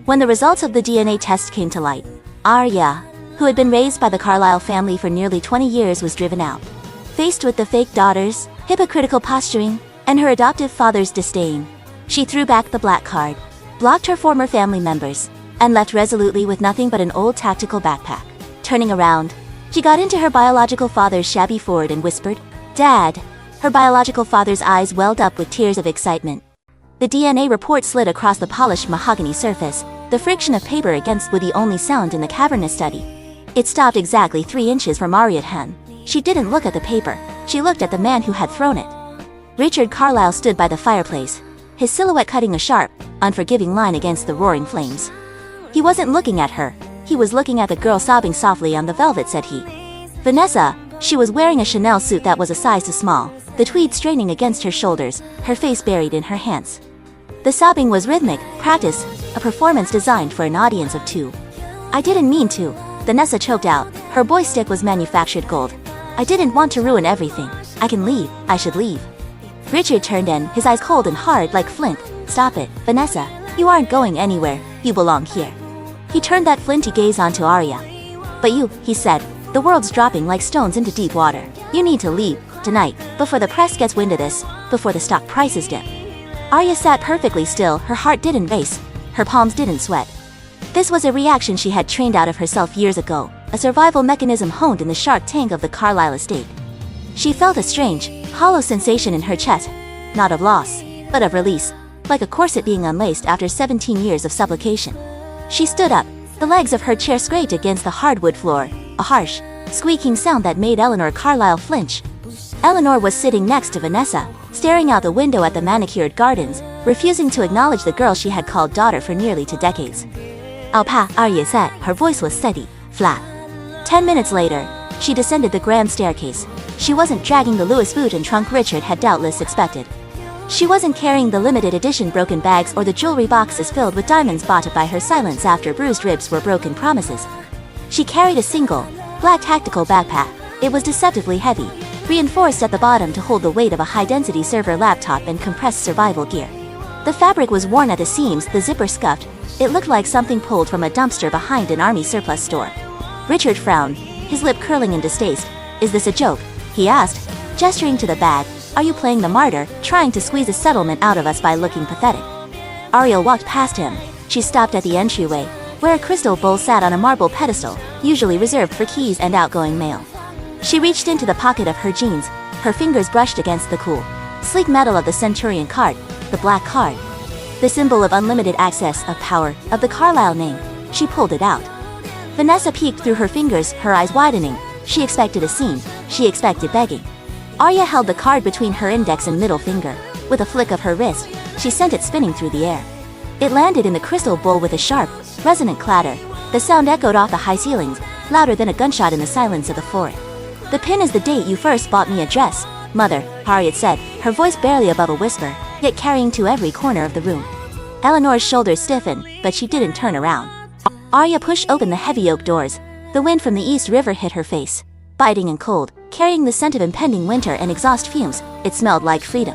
When the results of the DNA test came to light, Arya, who had been raised by the Carlisle family for nearly 20 years, was driven out. Faced with the fake daughters, hypocritical posturing, and her adoptive father's disdain, she threw back the black card, blocked her former family members, and left resolutely with nothing but an old tactical backpack. Turning around, she got into her biological father's shabby Ford and whispered, "Dad." Her biological father's eyes welled up with tears of excitement. The DNA report slid across the polished mahogany surface, the friction of paper against wood the only sound in the cavernous study. It stopped exactly 3 inches from Arya's hand. She didn't look at the paper, she looked at the man who had thrown it. Richard Carlisle stood by the fireplace, his silhouette cutting a sharp, unforgiving line against the roaring flames. He wasn't looking at her, he was looking at the girl sobbing softly on the velvet settee. Vanessa, she was wearing a Chanel suit that was a size too small, the tweed straining against her shoulders, her face buried in her hands. The sobbing was rhythmic, practice, a performance designed for an audience of 2. "I didn't mean to," Vanessa choked out, her voice stick was manufactured gold. "I didn't want to ruin everything. I can leave, I should leave." Richard turned in, his eyes cold and hard like flint. "Stop it, Vanessa. You aren't going anywhere, you belong here." He turned that flinty gaze onto Arya. "But you," he said, "the world's dropping like stones into deep water. You need to leave, tonight, before the press gets wind of this, before the stock prices dip." Arya sat perfectly still, her heart didn't race, her palms didn't sweat. This was a reaction she had trained out of herself years ago, a survival mechanism honed in the shark tank of the Carlisle estate. She felt a strange, hollow sensation in her chest, not of loss, but of release, like a corset being unlaced after 17 years of supplication. She stood up, the legs of her chair scraped against the hardwood floor, a harsh, squeaking sound that made Eleanor Carlisle flinch. Eleanor was sitting next to Vanessa, staring out the window at the manicured gardens, refusing to acknowledge the girl she had called daughter for nearly 2 decades. "Alpa," Arya said, her voice was steady, flat. 10 minutes later, she descended the grand staircase. She wasn't dragging the Louis Vuitton trunk Richard had doubtless expected. She wasn't carrying the limited edition broken bags or the jewelry boxes filled with diamonds bought by her silence after bruised ribs were broken promises. She carried a single, black tactical backpack. It was deceptively heavy, reinforced at the bottom to hold the weight of a high-density server laptop and compressed survival gear. The fabric was worn at the seams, the zipper scuffed. It looked like something pulled from a dumpster behind an army surplus store. Richard frowned, his lip curling in distaste. "Is this a joke?" he asked, gesturing to the bag. "Are you playing the martyr, trying to squeeze a settlement out of us by looking pathetic?" Arya walked past him. She stopped at the entryway, where a crystal bowl sat on a marble pedestal, usually reserved for keys and outgoing mail. She reached into the pocket of her jeans, her fingers brushed against the cool, sleek metal of the Centurion Card, the black card. The symbol of unlimited access, of power, of the Carlisle name. She pulled it out. Vanessa peeked through her fingers, her eyes widening. She expected a scene, she expected begging. Arya held the card between her index and middle finger. With a flick of her wrist, she sent it spinning through the air. It landed in the crystal bowl with a sharp, resonant clatter. The sound echoed off the high ceilings, louder than a gunshot in the silence of the forest. "The pin is the date you first bought me a dress, Mother," Harriet said, her voice barely above a whisper, yet carrying to every corner of the room. Eleanor's shoulders stiffened, but she didn't turn around. Arya pushed open the heavy oak doors. The wind from the East River hit her face, biting and cold, carrying the scent of impending winter and exhaust fumes. It smelled like freedom.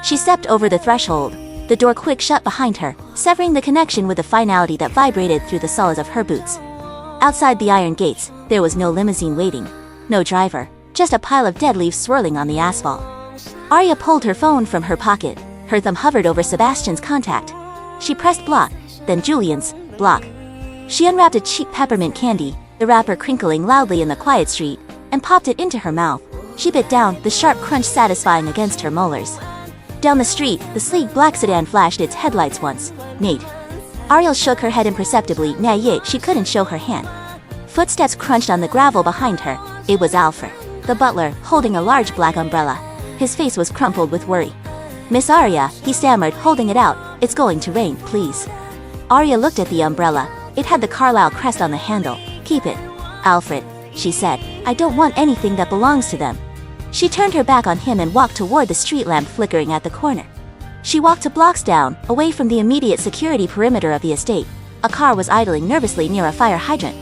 She stepped over the threshold, the door quick shut behind her, severing the connection with a finality that vibrated through the soles of her boots. Outside the iron gates, there was no limousine waiting, no driver, just a pile of dead leaves swirling on the asphalt. Arya pulled her phone from her pocket. Her thumb hovered over Sebastian's contact. She pressed block, then Julian's, block. She unwrapped a cheap peppermint candy, the wrapper crinkling loudly in the quiet street, and popped it into her mouth. She bit down, the sharp crunch satisfying against her molars. Down the street, the sleek black sedan flashed its headlights once. "Nate." Ariel shook her head imperceptibly, yet she couldn't show her hand. Footsteps crunched on the gravel behind her. It was Alfred, the butler, holding a large black umbrella. His face was crumpled with worry. "Miss Arya," he stammered, holding it out. "It's going to rain, please." Arya looked at the umbrella. It had the Carlisle crest on the handle. "Keep it, Alfred," she said. "I don't want anything that belongs to them." She turned her back on him and walked toward the street lamp flickering at the corner. She walked 2 blocks down, away from the immediate security perimeter of the estate. A car was idling nervously near a fire hydrant.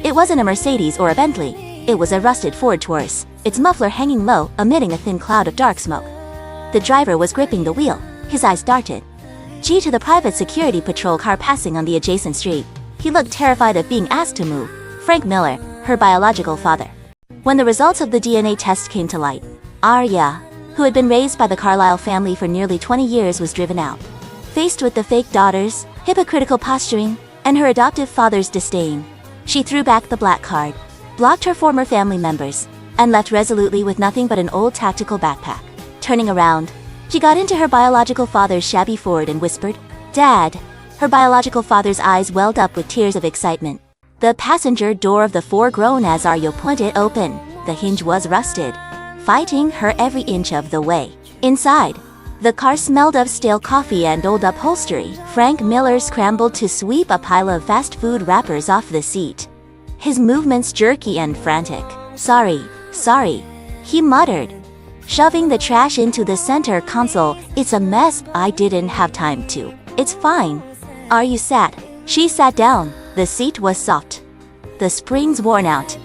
It wasn't a Mercedes or a Bentley. It was a rusted Ford Taurus, its muffler hanging low, emitting a thin cloud of dark smoke. The driver was gripping the wheel. His eyes darted. due to the private security patrol car passing on the adjacent street. He looked terrified of being asked to move. Frank Miller, her biological father. When the results of the DNA test came to light, Arya, who had been raised by the Carlisle family for nearly 20 years, was driven out. Faced with the fake daughters, hypocritical posturing, and her adoptive father's disdain, she threw back the black card, blocked her former family members, and left resolutely with nothing but an old tactical backpack. Turning around, she got into her biological father's shabby Ford and whispered, "Dad." Her biological father's eyes welled up with tears of excitement. The passenger door of the Ford groaned as Arya pointed open. The hinge was rusted, fighting her every inch of the way. Inside, the car smelled of stale coffee and old upholstery. Frank Miller scrambled to sweep a pile of fast food wrappers off the seat, his movements jerky and frantic. Sorry, he muttered, shoving the trash into the center console. "It's a mess, I didn't have time to." "It's fine." "Are you sat?" She sat down. The seat was soft, the springs worn out.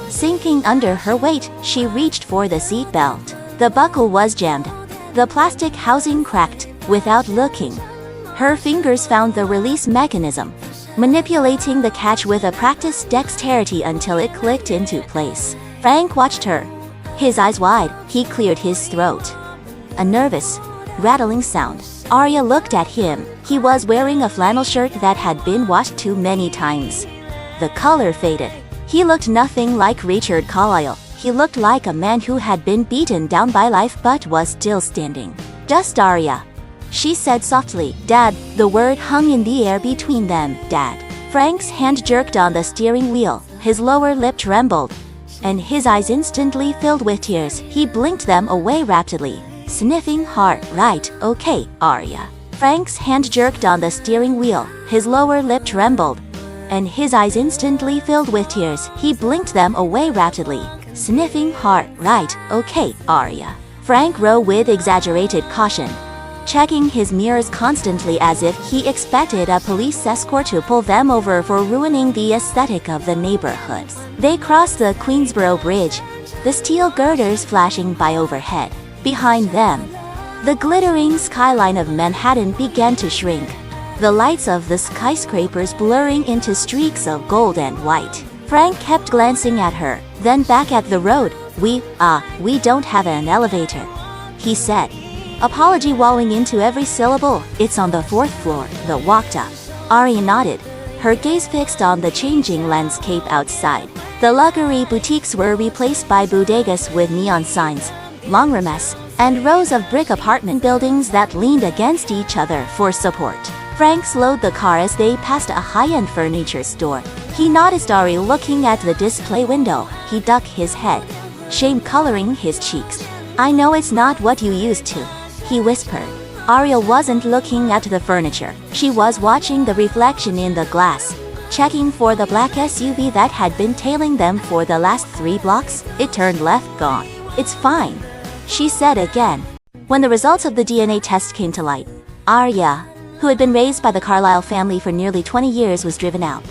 Sinking under her weight, she reached for the seat belt. The buckle was jammed, the plastic housing cracked. Without looking, her fingers found the release mechanism, manipulating the catch with a practiced dexterity until it clicked into place. Frank watched her, his eyes wide. He cleared his throat. A nervous, rattling sound. Arya looked at him. He was wearing a flannel shirt that had been washed too many times. The color faded. He looked nothing like Richard Carlisle. He looked like a man who had been beaten down by life but was still standing. "Just Arya," she said softly. "Dad." The word hung in the air between them. "Dad." Frank's hand jerked on the steering wheel. His lower lip trembled, and his eyes instantly filled with tears. He blinked them away rapidly, sniffing hard. "Right, okay, Arya." Frank's hand jerked on the steering wheel. His lower lip trembled, and his eyes instantly filled with tears. He blinked them away rapidly, sniffing hard. "Right, okay, Arya." Frank rode with exaggerated caution, checking his mirrors constantly as if he expected a police escort to pull them over for ruining the aesthetic of the neighborhood. They crossed the Queensboro Bridge, the steel girders flashing by overhead. Behind them, the glittering skyline of Manhattan began to shrink, the lights of the skyscrapers blurring into streaks of gold and white. Frank kept glancing at her, then back at the road. We don't have an elevator," he said, apology walling into every syllable. "It's on the 4th floor." They walked up. Arya nodded, her gaze fixed on the changing landscape outside. The luxury boutiques were replaced by bodegas with neon signs, laundromats, and rows of brick apartment buildings that leaned against each other for support. Frank slowed the car as they passed a high-end furniture store. He noticed Arya looking at the display window. He ducked his head, shame coloring his cheeks. "I know it's not what you used to," he whispered. Arya wasn't looking at the furniture. She was watching the reflection in the glass, checking for the black SUV that had been tailing them for the last 3 blocks. It turned left. "Gone." "It's fine," she said again. When the results of the DNA test came to light, Arya, who had been raised by the Carlisle family for nearly 20 years, was driven out.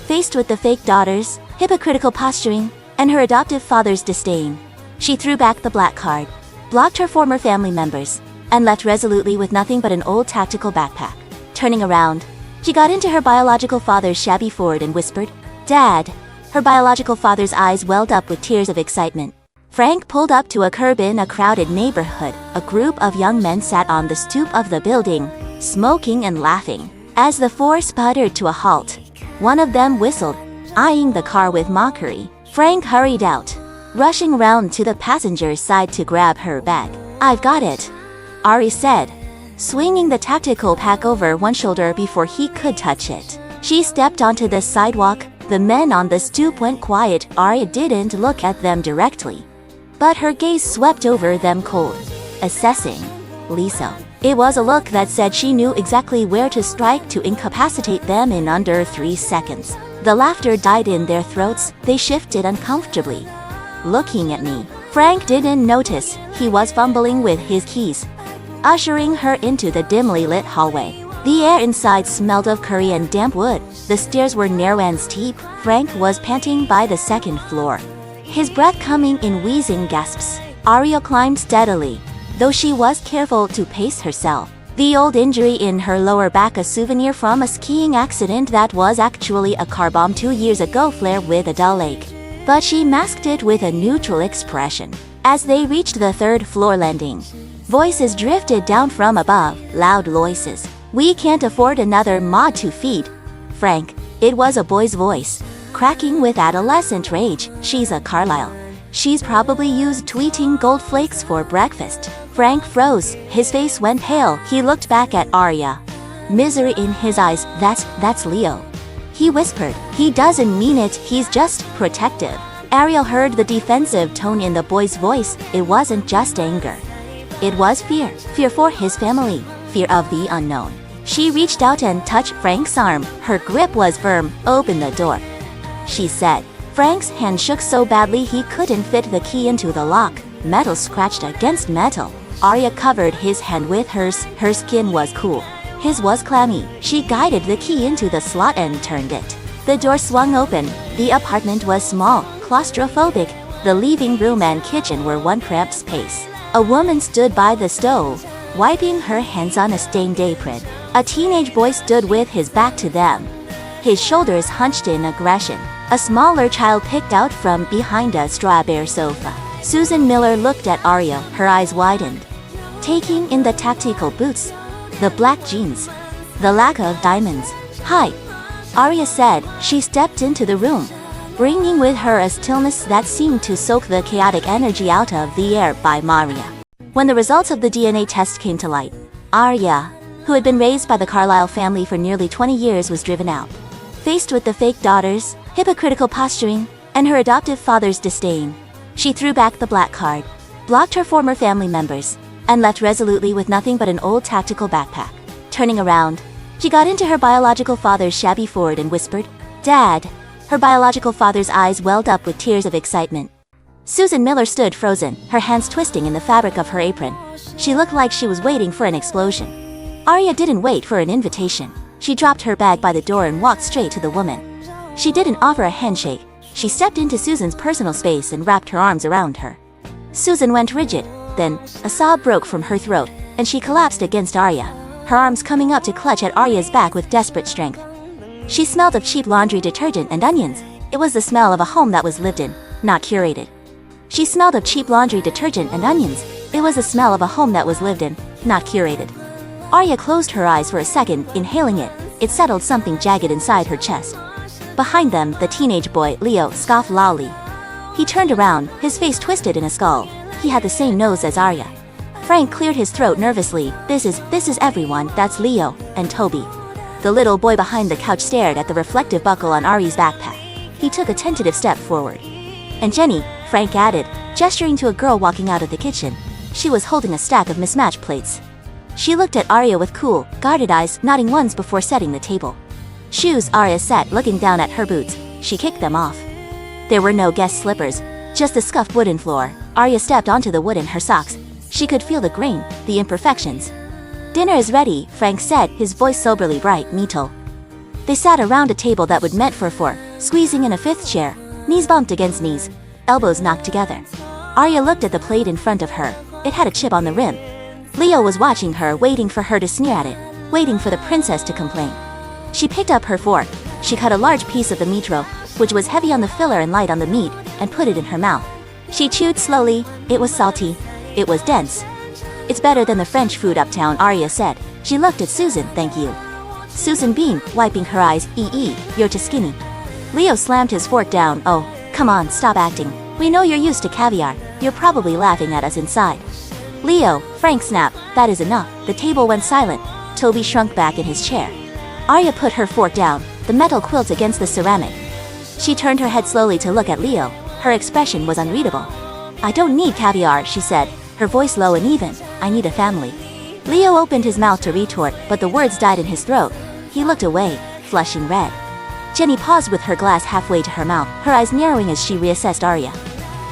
Faced with the fake daughters, hypocritical posturing, and her adoptive father's disdain, she threw back the black card, blocked her former family members, and left resolutely with nothing but an old tactical backpack. Turning around, she got into her biological father's shabby Ford and whispered, "Dad." Her biological father's eyes welled up with tears of excitement. Frank pulled up to a curb in a crowded neighborhood. A group of young men sat on the stoop of the building, smoking and laughing. As the four sputtered to a halt, one of them whistled, eyeing the car with mockery. Frank hurried out, rushing round to the passenger's side to grab her bag. "I've got it," Ari said, swinging the tactical pack over one shoulder before he could touch it. She stepped onto the sidewalk. The men on the stoop went quiet. Ari didn't look at them directly, but her gaze swept over them cold, assessing. Lisa. It was a look that said she knew exactly where to strike to incapacitate them in under 3 seconds. The laughter died in their throats. They shifted uncomfortably, looking at me. Frank didn't notice. He was fumbling with his keys, ushering her into the dimly lit hallway. The air inside smelled of curry and damp wood. The stairs were narrow and steep. Frank was panting by the 2nd floor, his breath coming in wheezing gasps. Arya climbed steadily, though she was careful to pace herself. The old injury in her lower back, a souvenir from a skiing accident that was actually a car bomb 2 years ago, flared with a dull ache. But she masked it with a neutral expression. As they reached the 3rd floor landing, voices drifted down from above, loud voices. "We can't afford another mod to feed Frank." It was a boy's voice, cracking with adolescent rage. "She's a Carlisle. She's probably used tweeting gold flakes for breakfast." Frank froze, his face went pale. He looked back at Arya, misery in his eyes. That's Leo," he whispered. "He doesn't mean it, he's just protective." Ariel heard the defensive tone in the boy's voice. It wasn't just anger. It was fear. Fear for his family. Fear of the unknown. She reached out and touched Frank's arm. Her grip was firm. "Open the door," she said. Frank's hand shook so badly he couldn't fit the key into the lock. Metal scratched against metal. Arya covered his hand with hers. Her skin was cool. His was clammy. She guided the key into the slot and turned it. The door swung open. The apartment was small, claustrophobic. The living room and kitchen were one cramped space. A woman stood by the stove, wiping her hands on a stained apron. A teenage boy stood with his back to them, his shoulders hunched in aggression. A smaller child picked out from behind a strawberry sofa. Susan Miller looked at Arya, her eyes widened, taking in the tactical boots, the black jeans, the lack of diamonds. "Hi," Arya said. She stepped into the room, bringing with her a stillness that seemed to soak the chaotic energy out of the air. By Maria. When the results of the DNA test came to light, Arya, who had been raised by the Carlisle family for nearly 20 years, was driven out. Faced with the fake daughters, hypocritical posturing, and her adoptive father's disdain, she threw back the black card, blocked her former family members, and left resolutely with nothing but an old tactical backpack. Turning around, she got into her biological father's shabby Ford and whispered, "Dad." Her biological father's eyes welled up with tears of excitement. Susan Miller stood frozen, her hands twisting in the fabric of her apron. She looked like she was waiting for an explosion. Arya didn't wait for an invitation. She dropped her bag by the door and walked straight to the woman. She didn't offer a handshake. She stepped into Susan's personal space and wrapped her arms around her. Susan went rigid. Then, a sob broke from her throat, and she collapsed against Arya, her arms coming up to clutch at Arya's back with desperate strength. She smelled of cheap laundry detergent and onions. It was the smell of a home that was lived in, not curated. She smelled of cheap laundry detergent and onions. It was the smell of a home that was lived in, not curated. Arya closed her eyes for a second, inhaling it. It settled something jagged inside her chest. Behind them, the teenage boy, Leo, scoffed loudly. He turned around, his face twisted in a skull. He had the same nose as Arya. Frank cleared his throat nervously. This is everyone. That's Leo and Toby." The little boy behind the couch stared at the reflective buckle on Ari's backpack. He took a tentative step forward. "And Jenny," Frank added, gesturing to a girl walking out of the kitchen. She was holding a stack of mismatched plates. She looked at Arya with cool, guarded eyes, nodding once before setting the table. "Shoes," Arya said, looking down at her boots. She kicked them off. There were no guest slippers, just the scuffed wooden floor. Arya stepped onto the wood in her socks. She could feel the grain, the imperfections. "Dinner is ready," Frank said, his voice soberly bright. "Meetle." They sat around a table that would meant for four, squeezing in a fifth chair, knees bumped against knees, elbows knocked together. Arya looked at the plate in front of her. It had a chip on the rim. Leo was watching her, waiting for her to sneer at it, waiting for the princess to complain. She picked up her fork. She cut a large piece of the meat roll, which was heavy on the filler and light on the meat, and put it in her mouth. She chewed slowly. It was salty. It was dense. "It's better than the French food uptown," Arya said. She looked at Susan. "Thank you." Susan beamed, wiping her eyes. You're too skinny." Leo slammed his fork down. "Oh, come on, stop acting. We know you're used to caviar. You're probably laughing at us inside." "Leo," Frank snapped, "that is enough." The table went silent. Toby shrunk back in his chair. Arya put her fork down, the metal quilt against the ceramic. She turned her head slowly to look at Leo. Her expression was unreadable. "I don't need caviar," she said, her voice low and even. "I need a family." Leo opened his mouth to retort, but the words died in his throat. He looked away, flushing red. Jenny paused with her glass halfway to her mouth, her eyes narrowing as she reassessed Arya.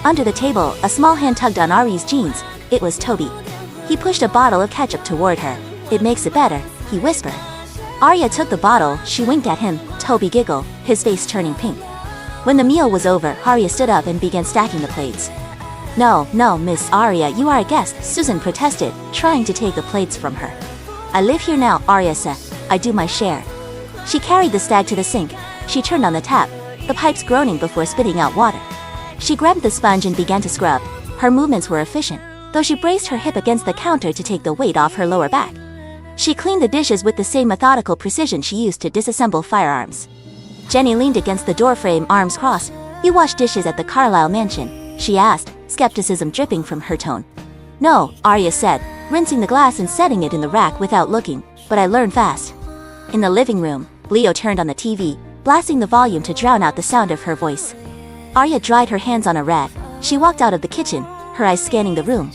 Under the table, a small hand tugged on Ari's jeans. It was Toby. He pushed a bottle of ketchup toward her. "It makes it better," he whispered. Arya took the bottle. She winked at him. Toby giggled, his face turning pink. When the meal was over, Arya stood up and began stacking the plates. No, Miss Arya, you are a guest," Susan protested, trying to take the plates from her. I live here now, Arya said. I do my share. She carried the stag to the sink. She turned on the tap, the pipes groaning before spitting out water. She grabbed the sponge and began to scrub. Her movements were efficient, though she braced her hip against the counter to take the weight off her lower back. She cleaned the dishes with the same methodical precision she used to disassemble firearms. Jenny leaned against the doorframe, arms crossed. You wash dishes at the Carlisle mansion? She asked, skepticism dripping from her tone. No, Arya said, rinsing the glass and setting it in the rack without looking, but I learn fast. In the living room, Leo turned on the TV, blasting the volume to drown out the sound of her voice. Arya dried her hands on a rag. She walked out of the kitchen, her eyes scanning the room.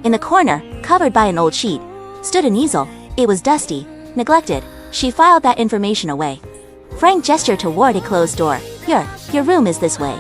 In the corner, covered by an old sheet, stood an easel. It was dusty, neglected. She filed that information away. Frank gestured toward a closed door. Your room is this way.